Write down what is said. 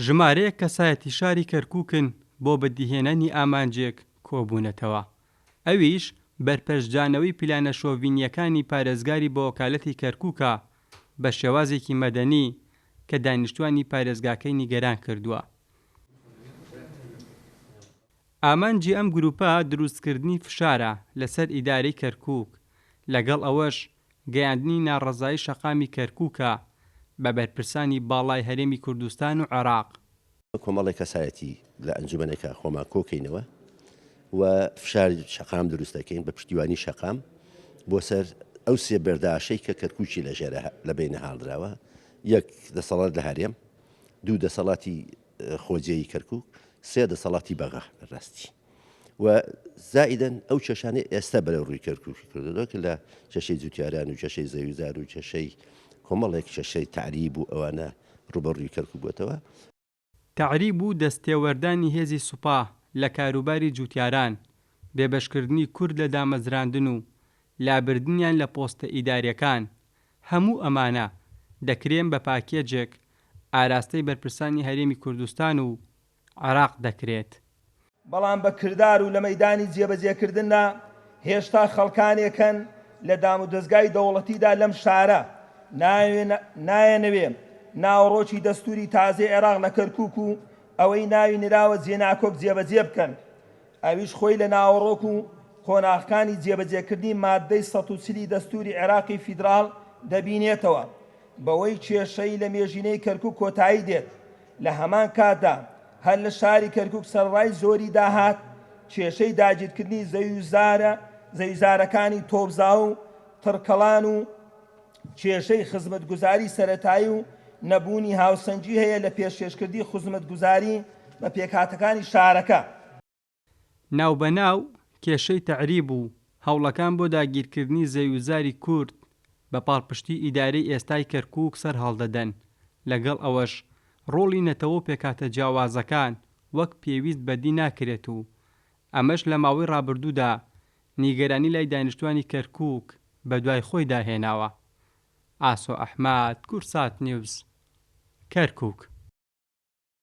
ژمارەیەک کەسایەتی شاری کەرکووکن بۆ بەدیهێنانی ئامانجێک کۆبوونەتەوە. ئەویش بەرپەرشجانەوەی پلانە شۆڤینیەکانی پارێزگاری بۆ وەکالەتی کەرکووکە بە شێوازێکی مەدەنی کە دانیشتوانی پارێزگاکەی نیگەران کردووە. ئامانجی ئەم گروپە دروستکردنی فشارە لەسەر ئیدارەی کەرکووک، لەگەڵ ئەوەش گەیاندنی ناڕەزایی شەقامی کەرکووکە بە بەرپرسانی باڵای هەرێمی کوردستان و عێراق. کۆمەڵی کەسایەتی لە ئەنجومەنێکە خۆمان کۆکەینەوە و فشار شەقام دروست دەکەین بە پشتیوانی شەقام بۆ سەر ئەو سێ بەرداشەی کە کەرکووکی لە بینە هاڵدراوە: یەک دەسەڵات لە هەرێم، دوو دەسەڵاتی خۆجێی کەرکووک، سێ دەسەڵاتی بەغا ڕاستی. و زائیدەن ئەو کێشانەی ئێستا بەرەو ڕووی کەرکووکی کردەوە کە لە کێشەی جوتیاران و کێشەی زەویزار و کێشەی کۆمەڵێک کێشەی تعریب و ئەوانە ڕوبەڕووی کەرکووک بووەتەوە. تعریب و دەستێوەردانی هێزی سوپا لە کاروباری جوتیاران، بێبەشکردنی کورد لە دامەزراندن و لابردنیان لە پۆستە ئیداریەکان، هەموو ئەمانە دەکرێن بە پاکێجێک ئاراستەی بەرپرسانی هەرێمی کوردستان و عێراق دەکرێت. بەڵام بە کردار و لە مەیدانی جێبەجێکردندا هێشتا خەڵکانێکن لە دام و دەستگای دەوڵەتیدا لەم شارە نایەنەوێ ناوەڕۆکی دەستوری تازەی عێراق لە کەرکووک و ئەوەی ناوی نراوە جێناکۆک جێبەجێ بکەن. ئەویش خۆی لە ناوەڕۆک و خۆناغەکانی جێبەجێکردنی مادەی 130 دەستوری عێراقی فیدراڵ دەبینێتەوە، بەوەی کێشەی لە مێژینەی کەرکووک کۆتایی دێت. لە هەمان کاتدا هەر لە شاری کەرکووک سەرڕای زۆری داهات کێشەی داگیرکردنی زەویزارەکانی تۆبزا و تڕکەڵان و کێشەی خزمەتگوزاری سەرەتایی و نەبوونی هاوسەنگی هەیە لە پێشکەشکردنی خزمەتگوزاری بە پێکهاتەکانی شارەکە. ناوبەناو کێشەی تەعریب و هەوڵەکان بۆ داگیرکردنی زەویزاری کورد بە پاڵپشتی ئیدارەی ئێستای کەرکووک سەر هەڵدەدەن. لەگەڵ ئەوەش ڕۆڵی نەتەوە پێکاتە جیاوازەکان وەک پێویست بەدی ناکرێت و ئەمەش لە ماوەی ڕابردوودا نیگەرانی لای دانیشتوانی کەرکووک بە دوای خۆی داهێناوە. ئاسۆ ئەحمەد، کورسات نیوز، کەرکووک.